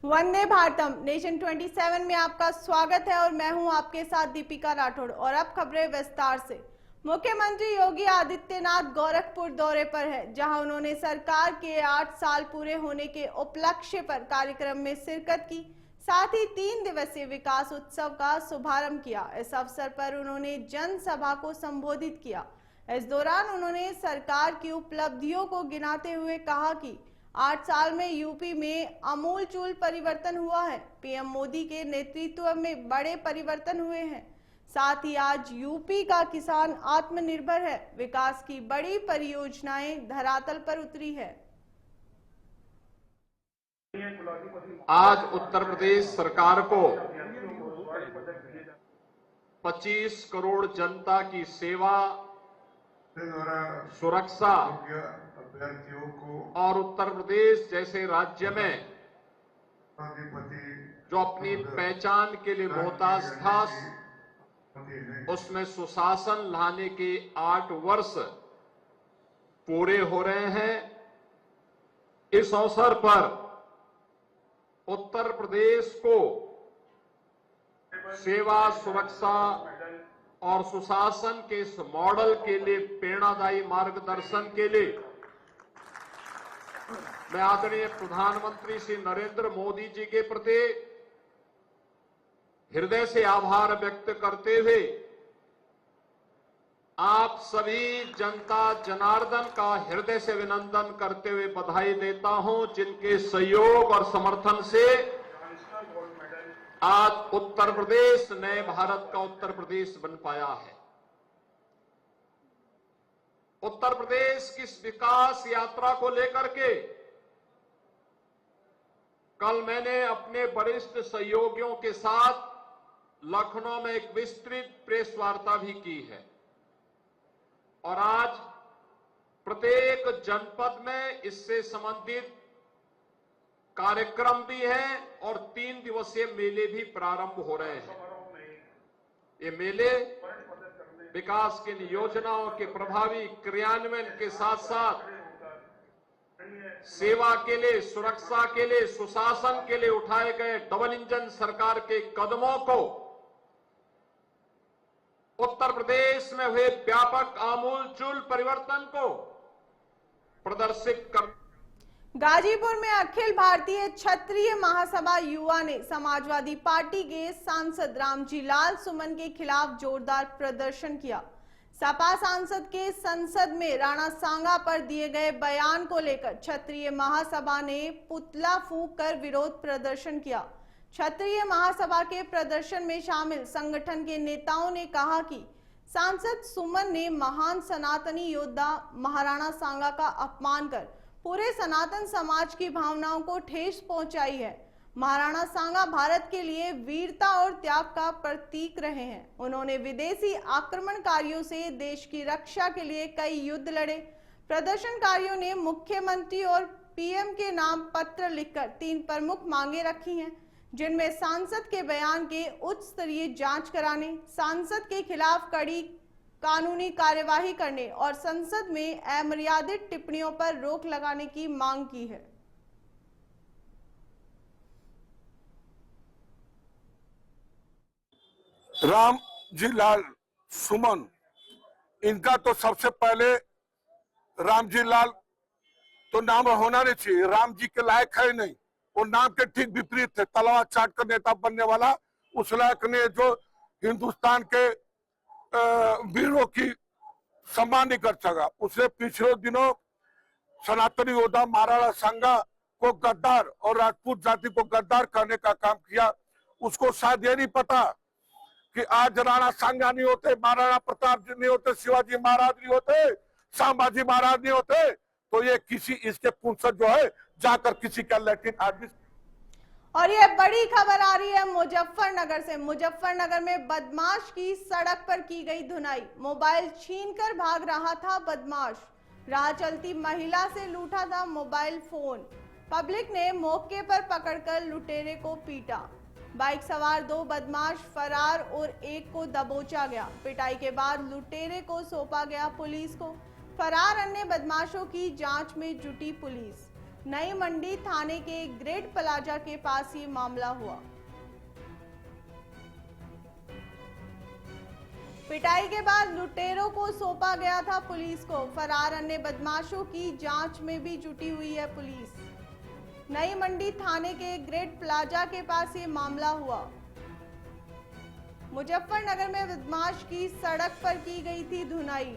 वंदे Bharatam nation 27 में आपका स्वागत है और मैं हूं आपके साथ दीपिका राठौड़। और अब खबरें विस्तार से। मुख्यमंत्री योगी आदित्यनाथ गोरखपुर दौरे पर है, जहां उन्होंने सरकार के 8 साल पूरे होने के उपलक्ष्य पर कार्यक्रम में शिरकत की। साथ ही 3 दिवसीय विकास उत्सव का शुभारंभ किया। इस अवसर पर उन्होंने जनसभा को संबोधित किया। इस दौरान उन्होंने सरकार की उपलब्धियों को गिनाते हुए कहा कि 8 साल में यूपी में आमूलचूल परिवर्तन हुआ है। पीएम मोदी के नेतृत्व में बड़े परिवर्तन हुए हैं। साथ ही आज यूपी का किसान आत्मनिर्भर है। विकास की बड़ी परियोजनाएं धरातल पर उतरी है। आज उत्तर प्रदेश सरकार को 25 करोड़ जनता की सेवा, सुरक्षा और उत्तर प्रदेश जैसे राज्य में जो अपनी पहचान के लिए मोहताज था, उसमें सुशासन लाने के 8 वर्ष पूरे हो रहे हैं। इस अवसर पर उत्तर प्रदेश को सेवा, सुरक्षा और सुशासन के इस मॉडल के लिए प्रेरणादायी मार्गदर्शन के लिए मैं आदरणीय प्रधानमंत्री श्री नरेंद्र मोदी जी के प्रति हृदय से आभार व्यक्त करते हुए आप सभी जनता जनार्दन का हृदय से अभिनंदन करते हुए बधाई देता हूं, जिनके सहयोग और समर्थन से आज उत्तर प्रदेश नए भारत का उत्तर प्रदेश बन पाया है। उत्तर प्रदेश की इस विकास यात्रा को लेकर के कल मैंने अपने वरिष्ठ सहयोगियों के साथ लखनऊ में एक विस्तृत प्रेस वार्ता भी की है और आज प्रत्येक जनपद में इससे संबंधित कार्यक्रम भी है और 3 दिवसीय मेले भी प्रारंभ हो रहे हैं। ये मेले विकास की योजनाओं के प्रभावी क्रियान्वयन के साथ साथ सेवा के लिए, सुरक्षा के लिए, सुशासन के लिए उठाए गए डबल इंजन सरकार के कदमों को, उत्तर प्रदेश में हुए व्यापक आमूलचूल परिवर्तन को प्रदर्शित कर। गाजीपुर में अखिल भारतीय क्षत्रिय महासभा युवा ने समाजवादी पार्टी के सांसद रामजी लाल सुमन के खिलाफ जोरदार प्रदर्शन किया। सपा सांसद के संसद में राणा सांगा पर दिए गए बयान को लेकर क्षत्रिय महासभा ने पुतला फूंक कर विरोध प्रदर्शन किया। क्षत्रिय महासभा के प्रदर्शन में शामिल संगठन के नेताओं ने कहा कि सांसद सुमन ने महान सनातनी योद्धा महाराणा सांगा का अपमान कर पूरे सनातन समाज की भावनाओं को ठेस पहुंचाई है। महाराणा सांगा भारत के लिए वीरता और त्याग का प्रतीक रहे हैं। उन्होंने विदेशी आक्रमणकारियों से देश की रक्षा के लिए कई युद्ध लड़े। प्रदर्शनकारियों ने मुख्यमंत्री और पीएम के नाम पत्र लिखकर 3 प्रमुख मांगे रखी हैं, जिनमें सांसद के बयान के उच्च स्तरीय जांच कराने, सांसद के खिलाफ कड़ी कानूनी कार्यवाही करने और संसद में अमर्यादित टिप्पणियों पर रोक लगाने की मांग की है। रामजी लाल सुमन, इनका तो सबसे पहले रामजी लाल तो नाम होना नहीं चाहिए, राम जी के लायक है नहीं, वो नाम के ठीक विपरीत थे। तलवार चाट कर नेता बनने वाला उस लायक ने जो हिंदुस्तान के वीरों की सम्मान नहीं कर सका। उसने पिछले दिनों सनातनी योद्धा महाराणा सांगा को गद्दार और राजपूत जाति को गद्दार करने का काम किया। उसको शायद ये नहीं पता कि आज राणा सांगा नहीं होते, महाराणा प्रताप जी नहीं होते, शिवाजी महाराज नहीं होते, संभाजी महाराज नहीं होते, तो ये किसी इसके पुंसक जो है जाकर किसी का लैट्रिन आदमी। और ये बड़ी खबर आ रही है मुजफ्फरनगर से। मुजफ्फरनगर में बदमाश की सड़क पर की गई धुनाई। मोबाइल छीनकर भाग रहा था बदमाश। राह चलती महिला से लूटा था मोबाइल फोन। पब्लिक ने मौके पर पकड़कर लुटेरे को पीटा। बाइक सवार 2 बदमाश फरार और एक को दबोचा गया। पिटाई के बाद लुटेरे को सौंपा गया पुलिस को। फरार अन्य बदमाशों की जांच में जुटी पुलिस। नई मंडी थाने के ग्रेट प्लाजा के पास ये मामला हुआ। पिटाई के बाद लुटेरों को सौंपा गया था पुलिस को। फरार अन्य बदमाशों की जांच में भी जुटी हुई है पुलिस। नई मंडी थाने के ग्रेट प्लाजा के पास ये मामला हुआ। मुजफ्फरनगर में बदमाश की सड़क पर की गई थी धुनाई।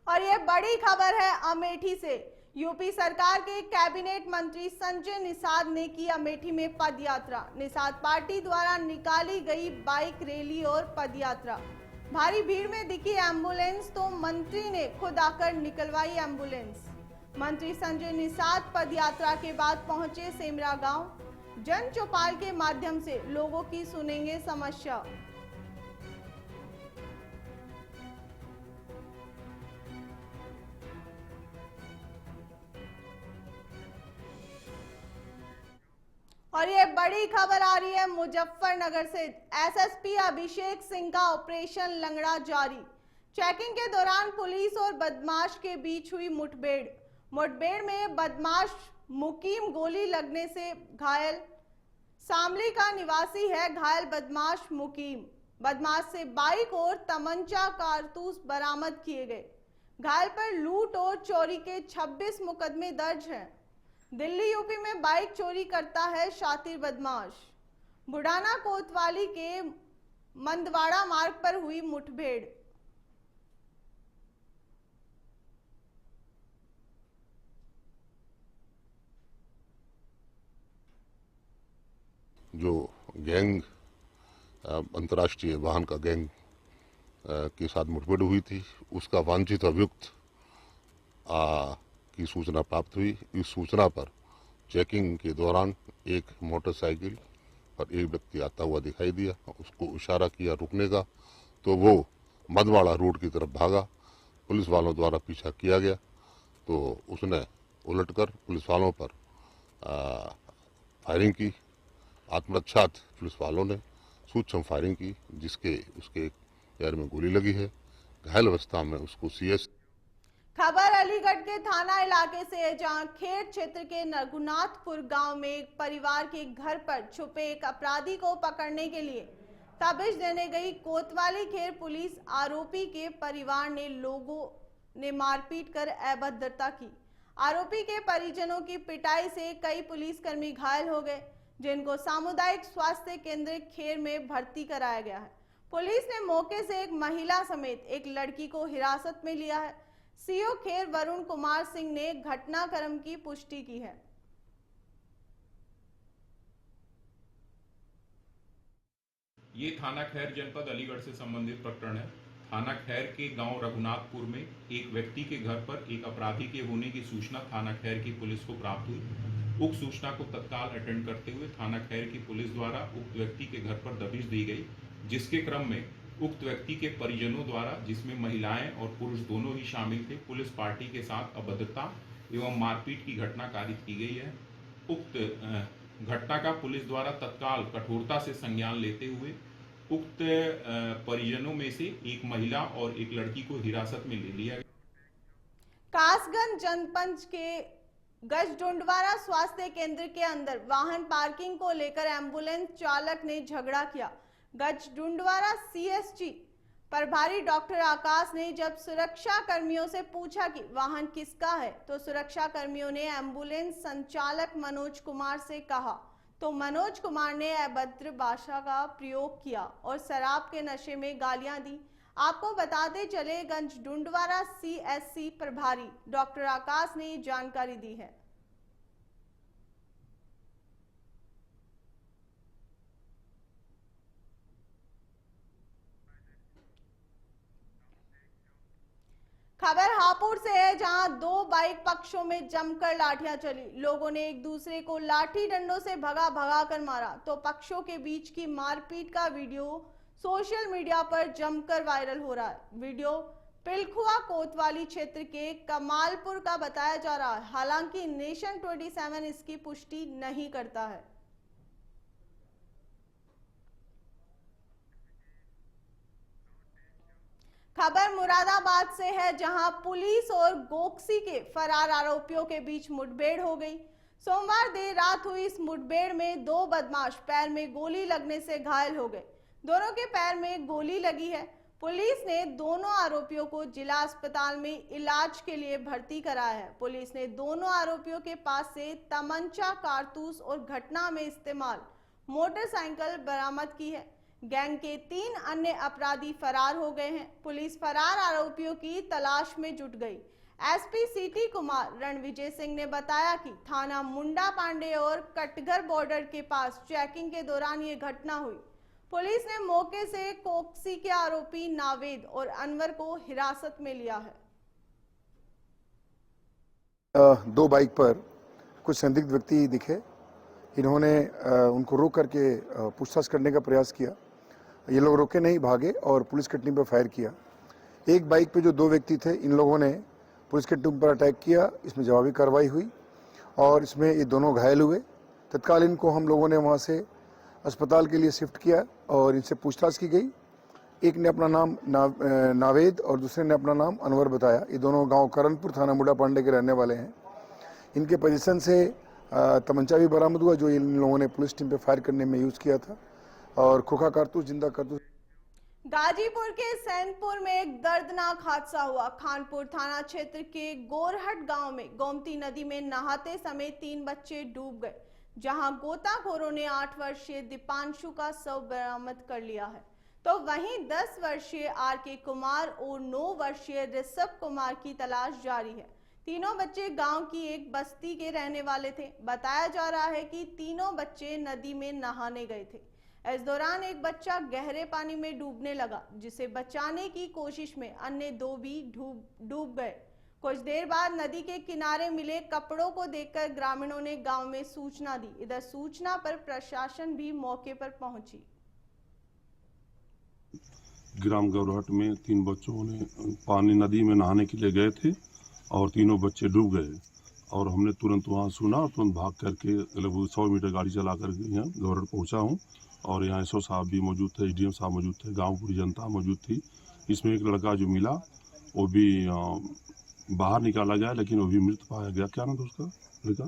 और यह बड़ी खबर है अमेठी से। यूपी सरकार के कैबिनेट मंत्री संजय निषाद ने की अमेठी में पदयात्रा। निषाद पार्टी द्वारा निकाली गई बाइक रैली और पदयात्रा। भारी भीड़ में दिखी एम्बुलेंस तो मंत्री ने खुद आकर निकलवाई एम्बुलेंस। मंत्री संजय निषाद पदयात्रा के बाद पहुंचे सेमरा गांव। जन चौपाल के माध्यम से लोगों की सुनेंगे समस्या। और ये बड़ी खबर आ रही है मुजफ्फरनगर से। एसएसपी अभिषेक सिंह का ऑपरेशन लंगड़ा जारी। चेकिंग के दौरान पुलिस और बदमाश के बीच हुई मुठभेड़ में बदमाश मुकीम गोली लगने से घायल। शामली का निवासी है घायल बदमाश मुकीम। बदमाश से बाइक और तमंचा कारतूस बरामद किए गए। घायल पर लूट और चोरी के 26 मुकदमे दर्ज हैं। दिल्ली यूपी में बाइक चोरी करता है शातिर बदमाश। बुढ़ाना कोतवाली के मंदवाड़ा मार्ग पर हुई मुठभेड़। जो गैंग अंतर्राष्ट्रीय वाहन का गैंग के साथ मुठभेड़ हुई थी, उसका वांछित अभियुक्त की सूचना प्राप्त हुई। इस सूचना पर चेकिंग के दौरान एक मोटरसाइकिल पर एक व्यक्ति आता हुआ दिखाई दिया। उसको इशारा किया रुकने का, तो वो मदवाड़ा रोड की तरफ भागा। पुलिस वालों द्वारा पीछा किया गया तो उसने उलटकर पुलिस वालों पर फायरिंग की। आत्मरक्षार्थ पुलिस वालों ने सूक्ष्म फायरिंग की, जिसके उसके पैर में गोली लगी है। घायल अवस्था में उसको सीएस। खबर अलीगढ़ के थाना इलाके से है, जहां खेड़ क्षेत्र के रघुनाथपुर गांव में एक परिवार के घर पर छुपे एक अपराधी को पकड़ने के लिए तबिश देने गई कोतवाली खेर पुलिस। आरोपी के परिवार ने लोगों ने मारपीट कर अभद्रता की। आरोपी के परिजनों की पिटाई से कई पुलिसकर्मी घायल हो गए, जिनको सामुदायिक स्वास्थ्य केंद्र खेर में भर्ती कराया गया है। पुलिस ने मौके से एक महिला समेत एक लड़की को हिरासत में लिया है। सीओ खेर वरुण कुमार सिंह ने घटनाक्रम की पुष्टि की है। ये थाना खैर जनपद अलीगढ़ से संबंधित प्रकरण है। थाना खैर के गांव रघुनाथपुर में एक व्यक्ति के घर पर एक अपराधी के होने की सूचना थाना खैर की पुलिस को प्राप्त हुई। उक्त सूचना को तत्काल अटेंड करते हुए थाना खैर की पुलिस द्वारा उक्त व्यक्ति के घर पर दबिश दी गई, जिसके क्रम में उक्त व्यक्ति के परिजनों द्वारा, जिसमें महिलाएं और पुरुष दोनों ही शामिल थे, पुलिस पार्टी के साथ अभद्रता एवं मारपीट की घटना कारित की गई है। उक्त घटना का पुलिस द्वारा तत्काल कठोरता से संज्ञान लेते हुए उक्त परिजनों में से एक महिला और एक लड़की को हिरासत में ले लिया गया। कासगंज जनपद के गजडुंडवारा स्वास्थ्य केंद्र के अंदर वाहन पार्किंग को लेकर एम्बुलेंस चालक ने झगड़ा किया। गजडुंडवारा सीएसजी प्रभारी डॉक्टर आकाश ने जब सुरक्षा कर्मियों से पूछा कि वाहन किसका है, तो सुरक्षा कर्मियों ने एम्बुलेंस संचालक मनोज कुमार से कहा, तो मनोज कुमार ने अभद्र भाषा का प्रयोग किया और शराब के नशे में गालियां दी। आपको बताते चले, गजडुंडवारा सीएससी प्रभारी डॉक्टर आकाश ने जानकारी दी है। खबर हापुड़ से है, जहां दो बाइक पक्षों में जमकर लाठियां चली। लोगों ने एक दूसरे को लाठी डंडों से भगा कर मारा, तो पक्षों के बीच की मारपीट का वीडियो सोशल मीडिया पर जमकर वायरल हो रहा है। वीडियो पिलखुआ कोतवाली क्षेत्र के कमालपुर का बताया जा रहा है। हालांकि नेशन 27 इसकी पुष्टि नहीं करता है। खबर मुरादाबाद से है, जहां पुलिस और गोकसी के फरार आरोपियों के बीच मुठभेड़ हो गई। सोमवार देर रात हुई इस मुठभेड़ में दो बदमाश पैर में गोली लगने से घायल हो गए। दोनों के पैर में गोली लगी है। पुलिस ने दोनों आरोपियों को जिला अस्पताल में इलाज के लिए भर्ती कराया है। पुलिस ने दोनों आरोपियों के पास से तमंचा, कारतूस और घटना में इस्तेमाल मोटरसाइकिल बरामद की है। गैंग के 3 अन्य अपराधी फरार हो गए हैं। पुलिस फरार आरोपियों की तलाश में जुट गई। एसपी सिटी कुमार रणविजय सिंह ने बताया कि थाना मुंडा पांडे और कटघर बॉर्डर के पास चेकिंग के दौरान ये घटना हुई। पुलिस ने मौके से कोकसी के आरोपी नावेद और अनवर को हिरासत में लिया है। 2 बाइक पर कुछ संदिग्ध व्यक्ति दिखे। इन्होंने उनको रोक करके पूछताछ करने का प्रयास किया। ये लोग रोके नहीं, भागे और पुलिस की टीम पर फायर किया। एक बाइक पे जो 2 व्यक्ति थे, इन लोगों ने पुलिस की टीम पर अटैक किया। इसमें जवाबी कार्रवाई हुई और इसमें ये दोनों घायल हुए। तत्काल इनको हम लोगों ने वहाँ से अस्पताल के लिए शिफ्ट किया और इनसे पूछताछ की गई। एक ने अपना नाम नावेद और दूसरे ने अपना नाम अनवर बताया। ये दोनों गांव करणपुर, थाना मुंडा पांडे के रहने वाले हैं। इनके पोजीशन से तमंचा भी बरामद हुआ, जो इन लोगों ने पुलिस टीम पे फायर करने में यूज किया था, और खोखा कारतूस, जिंदा कारतूस। गाजीपुर के सैनपुर में एक दर्दनाक हादसा हुआ। खानपुर थाना क्षेत्र के गोरहट गांव में गोमती नदी में नहाते समय 3 बच्चे डूब गए, जहां गोताखोरों ने 8 वर्षीय दीपांशु का शव बरामद कर लिया है, तो वहीं 10 वर्षीय आर.के. कुमार और 9 वर्षीय ऋषभ कुमार की तलाश जारी है। तीनों बच्चे गांव की एक बस्ती के रहने वाले थे। बताया जा रहा है कि तीनों बच्चे नदी में नहाने गए थे। इस दौरान एक बच्चा गहरे पानी में डूबने लगा, जिसे बचाने की कोशिश में अन्य 2 भी डूब गए। कुछ देर बाद नदी के किनारे मिले कपड़ों को देखकर ग्रामीणों ने गांव में सूचना दी। इधर सूचना पर प्रशासन भी मौके पर पहुंची। ग्राम गौरहट में 3 बच्चों ने पानी नदी में नहाने के लिए गए थे और तीनों बच्चे डूब गए और हमने तुरंत वहां सुना और तुरंत भाग करके लगभग 100 मीटर गाड़ी चला करके यहाँ गौरहट पहुंचा हूँ। और यहाँ एसओ साहब भी मौजूद थे, एसडीएम साहब मौजूद थे, गांव पूरी जनता मौजूद थी। इसमें एक लड़का जो मिला वो भी बाहर निकाला गया, लेकिन वो भी मृत पाया गया। क्या नाम था उसका लड़का?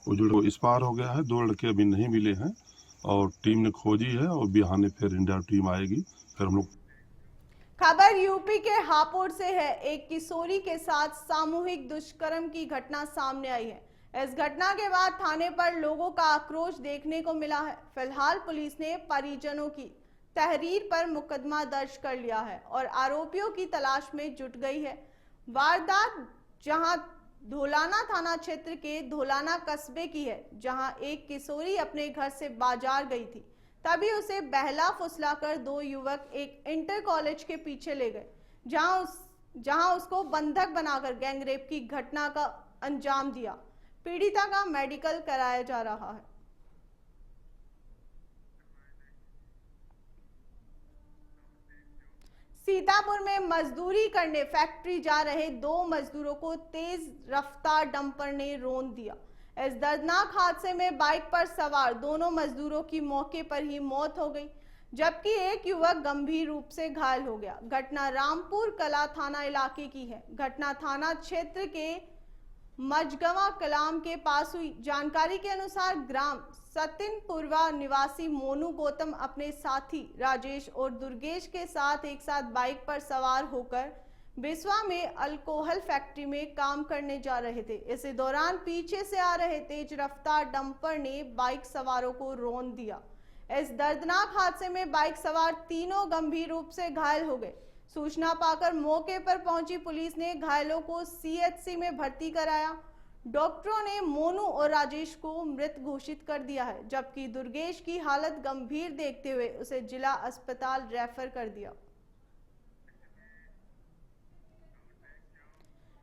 वो जो इस पार हो गया है। 2 लड़के अभी नहीं मिले हैं और टीम ने खोजी है और बिहाने फिर इंडिया टीम आएगी, फिर हम लोग। खबर यूपी के हापुड़ से है। एक किशोरी के साथ सामूहिक दुष्कर्म की घटना सामने आई है। इस घटना के बाद थाने पर लोगों का आक्रोश देखने को मिला है। फिलहाल पुलिस ने परिजनों की तहरीर पर मुकदमा दर्ज कर लिया है और आरोपियों की तलाश में जुट गई है। वारदात जहां धोलाना थाना क्षेत्र के धोलाना कस्बे की है, जहां एक किशोरी अपने घर से बाजार गई थी, तभी उसे बहला फुसलाकर 2 युवक एक इंटर कॉलेज के पीछे ले गए, जहां उसको बंधक बनाकर गैंगरेप की घटना का अंजाम दिया। पीड़िता का मेडिकल कराया जा रहा है। सीतापुर में मजदूरी करने फैक्ट्री जा रहे 2 मजदूरों को तेज रफ्तार डंपर ने रौंद दिया। इस दर्दनाक हादसे में बाइक पर सवार दोनों मजदूरों की मौके पर ही मौत हो गई, जबकि एक युवक गंभीर रूप से घायल हो गया। घटना रामपुर कला थाना इलाके की है। घटना थाना क्षेत्र के मजगवा कलाम के पास हुई। जानकारी के अनुसार ग्राम सतिनपुरवा निवासी मोनू गौतम अपने साथी राजेश और दुर्गेश के साथ एक साथ बाइक पर सवार होकर बिस्वा में अल्कोहल फैक्ट्री में काम करने जा रहे थे। इसी दौरान पीछे से आ रहे तेज रफ्तार डंपर ने बाइक सवारों को रौंद दिया। इस दर्दनाक हादसे में बाइक सवार तीनों गंभीर रूप से घायल हो गए। सूचना पाकर मौके पर पहुंची पुलिस ने घायलों को सीएचसी में भर्ती कराया। डॉक्टरों ने मोनू और राजेश को मृत घोषित कर दिया है, जबकि दुर्गेश की हालत गंभीर देखते हुए उसे जिला अस्पताल रेफर कर दिया।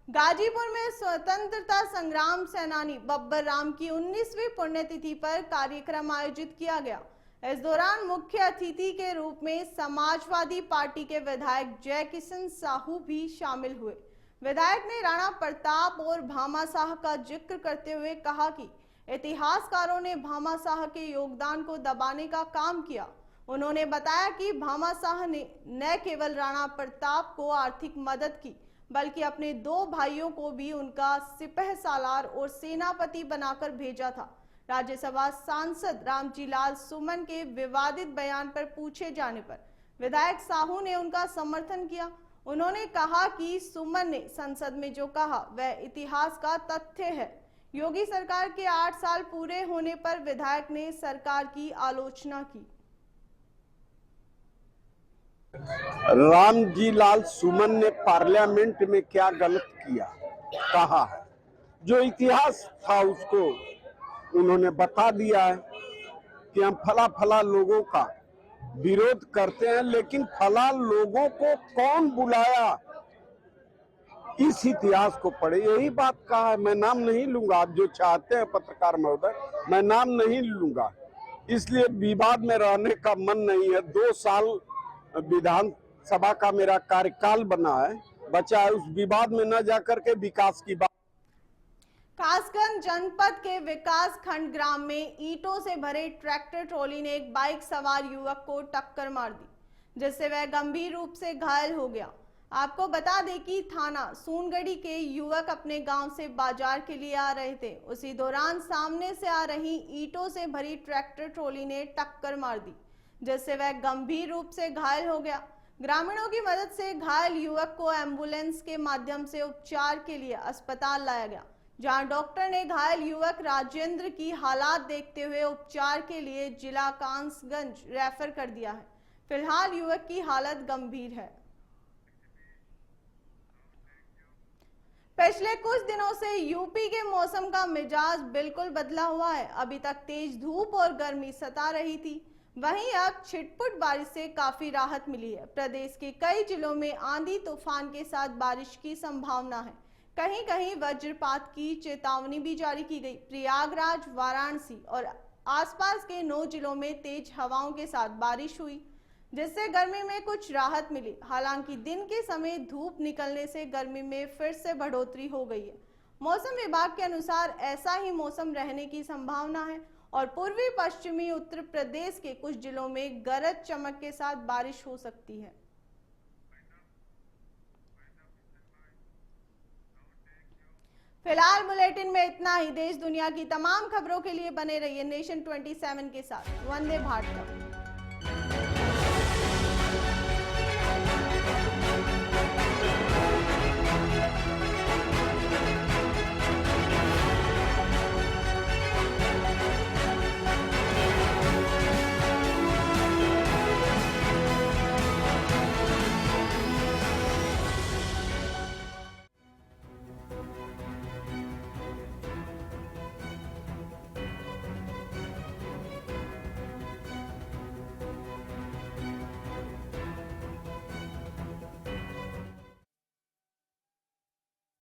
गाजीपुर में स्वतंत्रता संग्राम सेनानी बब्बर राम की 19वीं पुण्यतिथि पर कार्यक्रम आयोजित किया गया। इस दौरान मुख्य अतिथि के रूप में समाजवादी पार्टी के विधायक जय किशन साहू भी शामिल हुए। विधायक ने राणा प्रताप और भामाशाह का जिक्र करते हुए कहा कि इतिहासकारों ने भामाशाह के योगदान को दबाने का काम किया। उन्होंने बताया कि भामाशाह ने न केवल राणा प्रताप को आर्थिक मदद की, बल्कि अपने 2 भाइयों को भी उनका सिपह सालार और सेनापति बनाकर भेजा था। राज्यसभा सांसद रामजी लाल सुमन के विवादित बयान पर पूछे जाने पर विधायक साहू ने उनका समर्थन किया। उन्होंने कहा कि सुमन ने संसद में जो कहा वह इतिहास का तथ्य है। योगी सरकार के 8 साल पूरे होने पर विधायक ने सरकार की आलोचना की। रामजी लाल सुमन ने पार्लियामेंट में क्या गलत किया कहा है, जो इतिहास था उसको उन्होंने बता दिया है कि हम फला लोगों का विरोध करते हैं, लेकिन फला लोगों को कौन बुलाया इस इतिहास को पढ़े, यही बात कहा है। मैं नाम नहीं लूंगा, आप जो चाहते हैं पत्रकार महोदय, मैं नाम नहीं लूंगा, इसलिए विवाद में रहने का मन नहीं है। 2 साल विधानसभा का मेरा कार्यकाल बना है, बचा है, उस विवाद में न जाकर के विकास की बात। कासगंज जनपद के विकास खंड ग्राम में ईंटों से भरे ट्रैक्टर ट्रॉली ने एक बाइक सवार युवक को टक्कर मार दी, जिससे वह गंभीर रूप से घायल हो गया। आपको बता दें कि थाना सूनगढ़ी के युवक अपने गांव से बाजार के लिए आ रहे थे। उसी दौरान सामने से आ रही ईंटों से भरी ट्रैक्टर ट्रॉली ने टक्कर मार दी, जिससे वह गंभीर रूप से घायल हो गया। ग्रामीणों की मदद से घायल युवक को एम्बुलेंस के माध्यम से उपचार के लिए अस्पताल लाया गया, जहां डॉक्टर ने घायल युवक राजेंद्र की हालात देखते हुए उपचार के लिए जिला कासगंज रेफर कर दिया है। फिलहाल युवक की हालत गंभीर है। पिछले कुछ दिनों से यूपी के मौसम का मिजाज बिल्कुल बदला हुआ है। अभी तक तेज धूप और गर्मी सता रही थी, वहीं अब छिटपुट बारिश से काफी राहत मिली है। प्रदेश के कई जिलों में आंधी तूफान के साथ बारिश की संभावना है। कहीं कहीं वज्रपात की चेतावनी भी जारी की गई। प्रयागराज, वाराणसी और आसपास के 9 जिलों में तेज हवाओं के साथ बारिश हुई, जिससे गर्मी में कुछ राहत मिली। हालांकि दिन के समय धूप निकलने से गर्मी में फिर से बढ़ोतरी हो गई है। मौसम विभाग के अनुसार ऐसा ही मौसम रहने की संभावना है और पूर्वी पश्चिमी उत्तर प्रदेश के कुछ जिलों में गरज चमक के साथ बारिश हो सकती है। फिलहाल बुलेटिन में इतना ही। देश दुनिया की तमाम खबरों के लिए बने रहिए नेशन 27 के साथ। वंदे भारत।